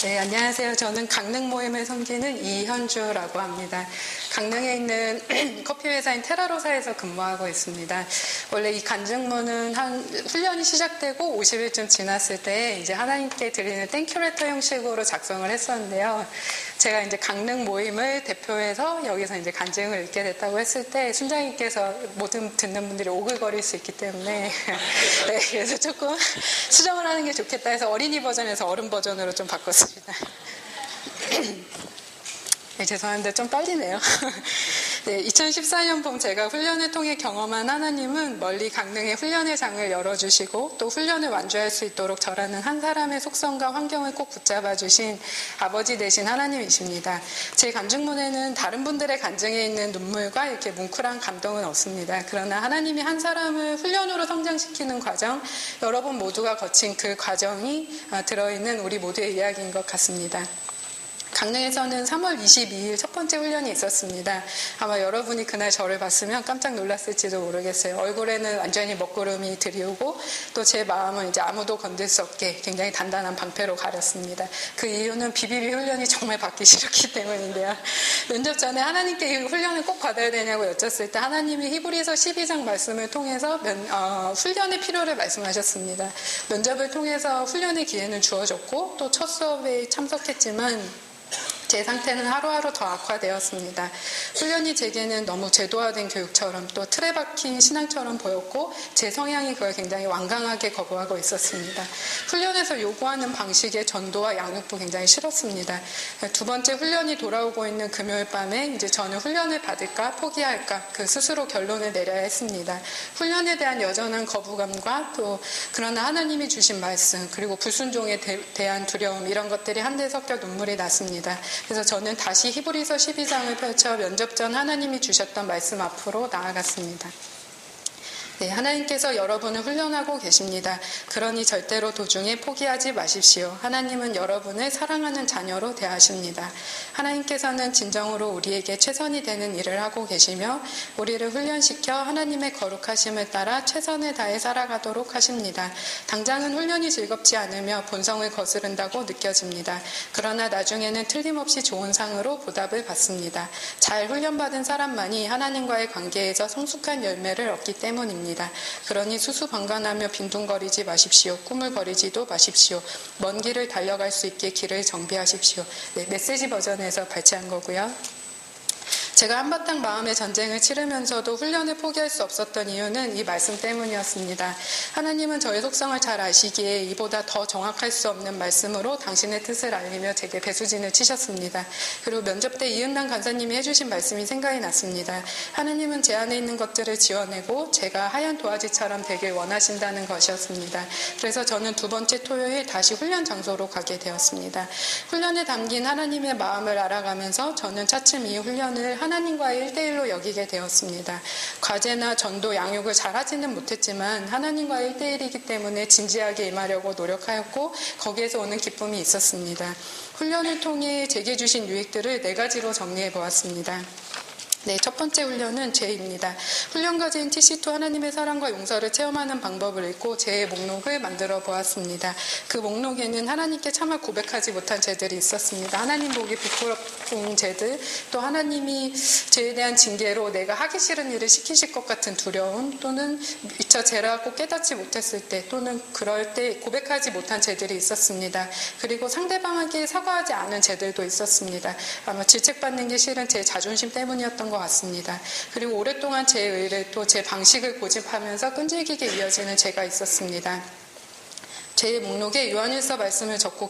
네, 안녕하세요. 저는 강릉 모임을 섬기는 이현주라고 합니다. 강릉에 있는 커피 회사인 테라로사에서 근무하고 있습니다. 원래 이 간증문은 훈련이 시작되고 50일쯤 지났을 때 이제 하나님께 드리는 땡큐레터 형식으로 작성을 했었는데요. 제가 이제 강릉 모임을 대표해서 여기서 이제 간증을 읽게 됐다고 했을 때 순장님께서 모든 듣는 분들이 오글거릴 수 있기 때문에 네, 그래서 조금 수정을 하는 게 좋겠다 해서 어린이 버전에서 어른 버전으로 좀 바꿨습니다. 네, 죄송한데 좀 떨리네요. 네, 2014년 봄 제가 훈련을 통해 경험한 하나님은 멀리 강릉에 훈련의 장을 열어주시고 또 훈련을 완주할 수 있도록 저라는 한 사람의 속성과 환경을 꼭 붙잡아 주신 아버지 되신 하나님이십니다. 제 간증문에는 다른 분들의 간증에 있는 눈물과 이렇게 뭉클한 감동은 없습니다. 그러나 하나님이 한 사람을 훈련으로 성장시키는 과정, 여러분 모두가 거친 그 과정이 들어있는 우리 모두의 이야기인 것 같습니다. 강릉에서는 3월 22일 첫 번째 훈련이 있었습니다. 아마 여러분이 그날 저를 봤으면 깜짝 놀랐을지도 모르겠어요. 얼굴에는 완전히 먹구름이 들이오고 또 제 마음은 이제 아무도 건들 수 없게 굉장히 단단한 방패로 가렸습니다. 그 이유는 비비비 훈련이 정말 받기 싫었기 때문인데요. 면접 전에 하나님께 이 훈련을 꼭 받아야 되냐고 여쭸을 때 하나님이 히브리서 12장 말씀을 통해서 훈련의 필요를 말씀하셨습니다. 면접을 통해서 훈련의 기회는 주어졌고 또 첫 수업에 참석했지만 제 상태는 하루하루 더 악화되었습니다. 훈련이 제게는 너무 제도화된 교육처럼 또 틀에 박힌 신앙처럼 보였고 제 성향이 그걸 굉장히 완강하게 거부하고 있었습니다. 훈련에서 요구하는 방식의 전도와 양육도 굉장히 싫었습니다. 두 번째 훈련이 돌아오고 있는 금요일 밤에 이제 저는 훈련을 받을까 포기할까 그 스스로 결론을 내려야 했습니다. 훈련에 대한 여전한 거부감과 또 그러나 하나님이 주신 말씀 그리고 불순종에 대한 두려움 이런 것들이 한데 섞여 눈물이 났습니다. 그래서 저는 다시 히브리서 12장을 펼쳐 면접 전 하나님이 주셨던 말씀 앞으로 나아갔습니다. 네, 하나님께서 여러분을 훈련하고 계십니다. 그러니 절대로 도중에 포기하지 마십시오. 하나님은 여러분을 사랑하는 자녀로 대하십니다. 하나님께서는 진정으로 우리에게 최선이 되는 일을 하고 계시며 우리를 훈련시켜 하나님의 거룩하심을 따라 최선을 다해 살아가도록 하십니다. 당장은 훈련이 즐겁지 않으며 본성을 거스른다고 느껴집니다. 그러나 나중에는 틀림없이 좋은 상으로 보답을 받습니다. 잘 훈련받은 사람만이 하나님과의 관계에서 성숙한 열매를 얻기 때문입니다. 그러니 수수방관하며 빈둥거리지 마십시오. 꿈을 버리지도 마십시오. 먼 길을 달려갈 수 있게 길을 정비하십시오. 네, 메시지 버전에서 발췌한 거고요. 제가 한바탕 마음의 전쟁을 치르면서도 훈련을 포기할 수 없었던 이유는 이 말씀 때문이었습니다. 하나님은 저의 속성을 잘 아시기에 이보다 더 정확할 수 없는 말씀으로 당신의 뜻을 알리며 제게 배수진을 치셨습니다. 그리고 면접 때 이은남 간사님이 해주신 말씀이 생각이 났습니다. 하나님은 제 안에 있는 것들을 지워내고 제가 하얀 도화지처럼 되길 원하신다는 것이었습니다. 그래서 저는 두 번째 토요일 다시 훈련 장소로 가게 되었습니다. 훈련에 담긴 하나님의 마음을 알아가면서 저는 차츰 이 훈련을 하나님과의 1대1로 여기게 되었습니다. 과제나 전도, 양육을 잘하지는 못했지만 하나님과의 1대1이기 때문에 진지하게 임하려고 노력하였고 거기에서 오는 기쁨이 있었습니다. 훈련을 통해 제게 주신 유익들을 4가지로 정리해 보았습니다. 네, 첫 번째 훈련은 죄입니다. 훈련 과제인 TC2 하나님의 사랑과 용서를 체험하는 방법을 읽고 죄의 목록을 만들어 보았습니다. 그 목록에는 하나님께 차마 고백하지 못한 죄들이 있었습니다. 하나님 보기 부끄러운 죄들, 또 하나님이 죄에 대한 징계로 내가 하기 싫은 일을 시키실 것 같은 두려움, 또는 미처 죄라고 깨닫지 못했을 때, 또는 그럴 때 고백하지 못한 죄들이 있었습니다. 그리고 상대방에게 사과하지 않은 죄들도 있었습니다. 아마 질책받는 게 싫은 제 자존심 때문이었던 것 같습니다. 그리고 오랫동안 제 의를 또 제 방식을 고집하면서 끈질기게 이어지는 죄가 있었습니다. 제 목록에 요한일서 말씀을 적고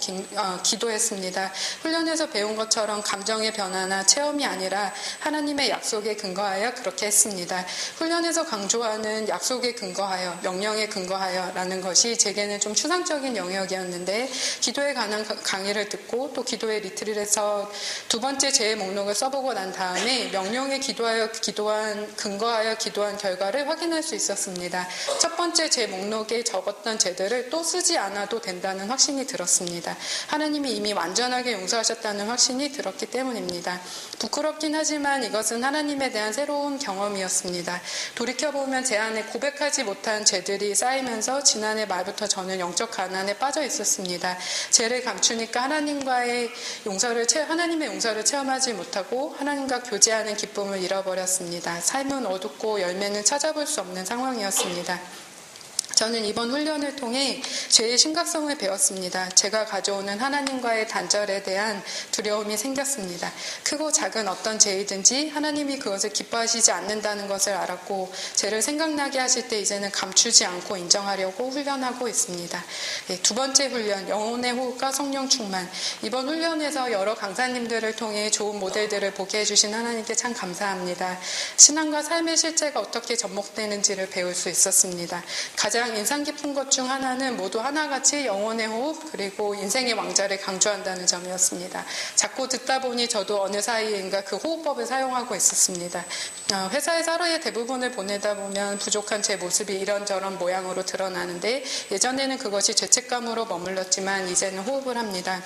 기도했습니다. 훈련에서 배운 것처럼 감정의 변화나 체험이 아니라 하나님의 약속에 근거하여 그렇게 했습니다. 훈련에서 강조하는 약속에 근거하여, 명령에 근거하여 라는 것이 제게는 좀 추상적인 영역이었는데 기도에 관한 강의를 듣고 또 기도의 리트릿에서 두 번째 제 목록을 써보고 난 다음에 명령에 근거하여 기도한 결과를 확인할 수 있었습니다. 첫 번째 제 목록에 적었던 죄들을 또 쓰지 하지 않아도 된다는 확신이 들었습니다. 하나님이 이미 완전하게 용서하셨다는 확신이 들었기 때문입니다. 부끄럽긴 하지만 이것은 하나님에 대한 새로운 경험이었습니다. 돌이켜보면 제 안에 고백하지 못한 죄들이 쌓이면서 지난해 말부터 저는 영적 가난에 빠져 있었습니다. 죄를 감추니까 하나님의 용서를 체험하지 못하고 하나님과 교제하는 기쁨을 잃어버렸습니다. 삶은 어둡고 열매는 찾아볼 수 없는 상황이었습니다. 저는 이번 훈련을 통해 죄의 심각성을 배웠습니다. 제가 가져오는 하나님과의 단절에 대한 두려움이 생겼습니다. 크고 작은 어떤 죄이든지 하나님이 그것을 기뻐하시지 않는다는 것을 알았고 죄를 생각나게 하실 때 이제는 감추지 않고 인정하려고 훈련하고 있습니다. 두 번째 훈련, 영혼의 호흡과 성령 충만. 이번 훈련에서 여러 강사님들을 통해 좋은 모델들을 보게 해주신 하나님께 참 감사합니다. 신앙과 삶의 실제가 어떻게 접목되는지를 배울 수 있었습니다. 가장 인상 깊은 것 중 하나는 모두 하나같이 영혼의 호흡 그리고 인생의 왕자를 강조한다는 점이었습니다. 자꾸 듣다 보니 저도 어느 사이인가 그 호흡법을 사용하고 있었습니다. 회사에서 하루의 대부분을 보내다 보면 부족한 제 모습이 이런저런 모양으로 드러나는데 예전에는 그것이 죄책감으로 머물렀지만 이제는 호흡을 합니다.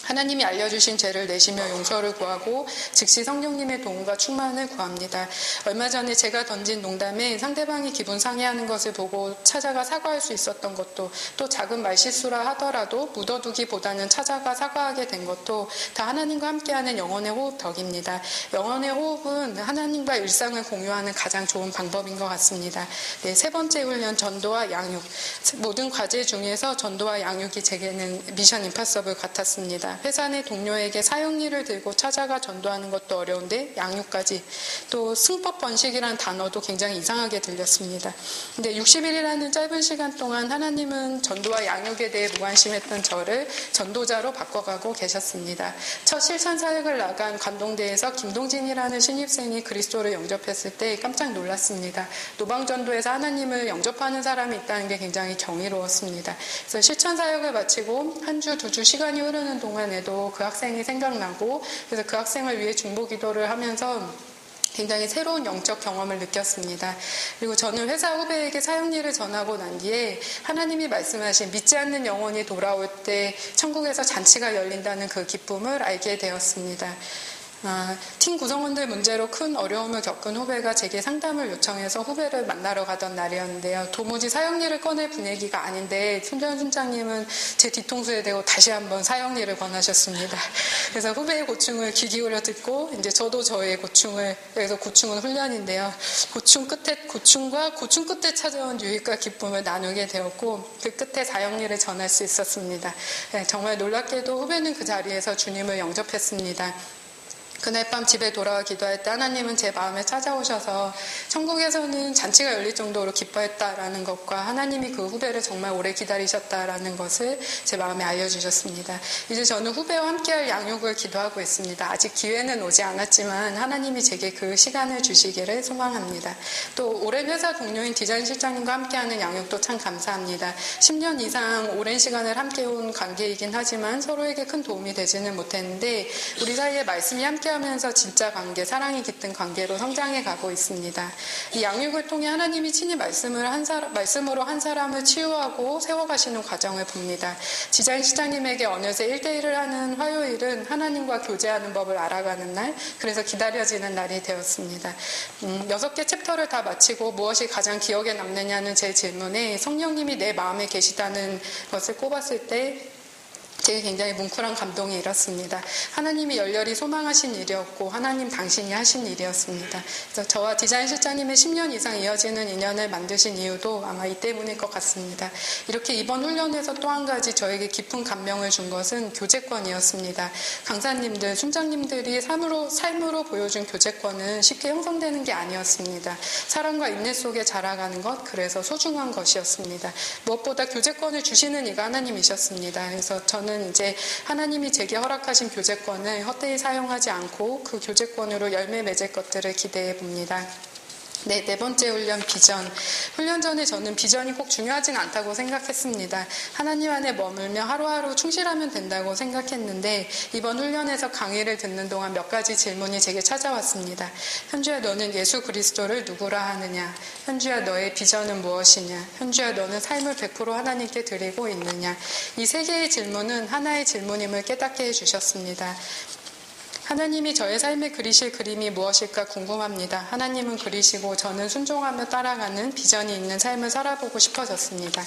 하나님이 알려주신 죄를 내시며 용서를 구하고 즉시 성령님의 도움과 충만을 구합니다. 얼마 전에 제가 던진 농담에 상대방이 기분 상해하는 것을 보고 찾아가 사과할 수 있었던 것도 또 작은 말실수라 하더라도 묻어두기보다는 찾아가 사과하게 된 것도 다 하나님과 함께하는 영혼의 호흡 덕입니다. 영혼의 호흡은 하나님과 일상을 공유하는 가장 좋은 방법인 것 같습니다. 네, 세 번째 훈련 전도와 양육. 모든 과제 중에서 전도와 양육이 제게는 미션 임파서블 같았습니다. 회사 내 동료에게 사형리를 들고 찾아가 전도하는 것도 어려운데 양육까지 또 승법 번식이라는 단어도 굉장히 이상하게 들렸습니다. 근데 60일이라는 짧은 시간 동안 하나님은 전도와 양육에 대해 무관심했던 저를 전도자로 바꿔가고 계셨습니다. 첫 실천 사역을 나간 관동대에서 김동진이라는 신입생이 그리스도를 영접했을 때 깜짝 놀랐습니다. 노방전도에서 하나님을 영접하는 사람이 있다는 게 굉장히 경이로웠습니다. 그래서 실천 사역을 마치고 한 주, 두 주 시간이 흐르는 동안에도 그 학생이 생각나고 그래서 그 학생을 위해 중보 기도를 하면서 굉장히 새로운 영적 경험을 느꼈습니다. 그리고 저는 회사 후배에게 사형리를 전하고 난 뒤에 하나님이 말씀하신 믿지 않는 영혼이 돌아올 때 천국에서 잔치가 열린다는 그 기쁨을 알게 되었습니다. 팀 구성원들 문제로 큰 어려움을 겪은 후배가 제게 상담을 요청해서 후배를 만나러 가던 날이었는데요. 도무지 사형리를 꺼낼 분위기가 아닌데 손전 순장님은 제 뒤통수에 대고 다시 한번 사형리를 권하셨습니다. 그래서 후배의 고충을 귀 기울여 듣고 이제 저도 저의 고충을, 그래서 고충은 훈련인데요. 고충과 고충 끝에 찾아온 유익과 기쁨을 나누게 되었고 그 끝에 사형리를 전할 수 있었습니다. 네, 정말 놀랍게도 후배는 그 자리에서 주님을 영접했습니다. 그날 밤 집에 돌아와 기도할 때 하나님은 제 마음에 찾아오셔서 천국에서는 잔치가 열릴 정도로 기뻐했다라는 것과 하나님이 그 후배를 정말 오래 기다리셨다라는 것을 제 마음에 알려주셨습니다. 이제 저는 후배와 함께할 양육을 기도하고 있습니다. 아직 기회는 오지 않았지만 하나님이 제게 그 시간을 주시기를 소망합니다. 또 오랜 회사 동료인 디자인 실장님과 함께하는 양육도 참 감사합니다. 10년 이상 오랜 시간을 함께온 관계이긴 하지만 서로에게 큰 도움이 되지는 못했는데 우리 사이에 말씀이 함께 하면서 진짜 관계, 사랑이 깃든 관계로 성장해 가고 있습니다. 이 양육을 통해 하나님이 친히 말씀으로 한 사람을 치유하고 세워가시는 과정을 봅니다. 디자인 시장님에게 어느새 1대1을 하는 화요일은 하나님과 교제하는 법을 알아가는 날, 그래서 기다려지는 날이 되었습니다. 6개 챕터를 다 마치고 무엇이 가장 기억에 남느냐는 제 질문에 성령님이 내 마음에 계시다는 것을 꼽았을 때 제게 굉장히 뭉클한 감동이 일었습니다. 하나님이 열렬히 소망하신 일이었고 하나님 당신이 하신 일이었습니다. 그래서 저와 디자인 실장님의 10년 이상 이어지는 인연을 만드신 이유도 아마 이 때문일 것 같습니다. 이렇게 이번 훈련에서 또 한 가지 저에게 깊은 감명을 준 것은 교제권이었습니다. 강사님들, 순장님들이 삶으로 보여준 교제권은 쉽게 형성되는 게 아니었습니다. 사랑과 인내 속에 자라가는 것, 그래서 소중한 것이었습니다. 무엇보다 교제권을 주시는 이가 하나님이셨습니다. 그래서 저는 이제 하나님이 제게 허락하신 교제권을 헛되이 사용하지 않고 그 교제권으로 열매 맺을 것들을 기대해 봅니다. 네 번째 훈련, 비전. 훈련 전에 저는 비전이 꼭 중요하진 않다고 생각했습니다. 하나님 안에 머물며 하루하루 충실하면 된다고 생각했는데 이번 훈련에서 강의를 듣는 동안 몇 가지 질문이 제게 찾아왔습니다. 현주야, 너는 예수 그리스도를 누구라 하느냐? 현주야, 너의 비전은 무엇이냐? 현주야, 너는 삶을 100% 하나님께 드리고 있느냐? 이 세 개의 질문은 하나의 질문임을 깨닫게 해주셨습니다. 하나님이 저의 삶에 그리실 그림이 무엇일까 궁금합니다. 하나님은 그리시고 저는 순종하며 따라가는 비전이 있는 삶을 살아보고 싶어졌습니다.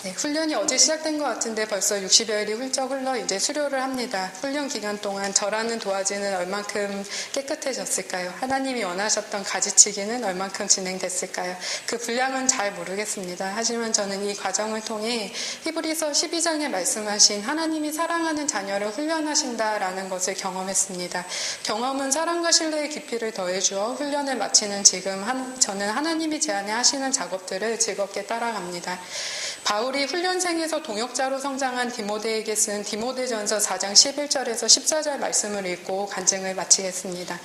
네, 훈련이 어제 시작된 것 같은데 벌써 60여일이 훌쩍 흘러 이제 수료를 합니다. 훈련 기간 동안 저라는 도화지는 얼만큼 깨끗해졌을까요? 하나님이 원하셨던 가지치기는 얼만큼 진행됐을까요? 그 분량은 잘 모르겠습니다. 하지만 저는 이 과정을 통해 히브리서 12장에 말씀하신 하나님이 사랑하는 자녀를 훈련하신다라는 것을 경험했습니다. 경험은 사랑과 신뢰의 깊이를 더해주어 훈련을 마치는 지금 저는 하나님이 제 안에 하시는 작업들을 즐겁게 따라갑니다. 바울이 훈련생에서 동역자로 성장한 디모데에게 쓴 디모데전서 4장 11절에서 14절 말씀을 읽고 간증을 마치겠습니다.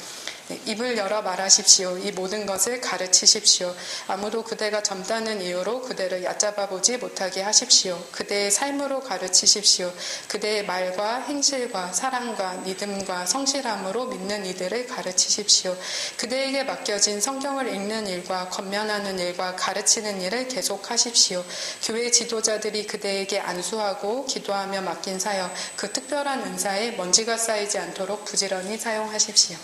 입을 열어 말하십시오. 이 모든 것을 가르치십시오. 아무도 그대가 젊다는 이유로 그대를 얕잡아 보지 못하게 하십시오. 그대의 삶으로 가르치십시오. 그대의 말과 행실과 사랑과 믿음과 성실함으로 믿는 이들을 가르치십시오. 그대에게 맡겨진 성경을 읽는 일과 권면하는 일과 가르치는 일을 계속하십시오. 교회 지도자들이 그대에게 안수하고 기도하며 맡긴 사역, 그 특별한 은사에 먼지가 쌓이지 않도록 부지런히 사용하십시오.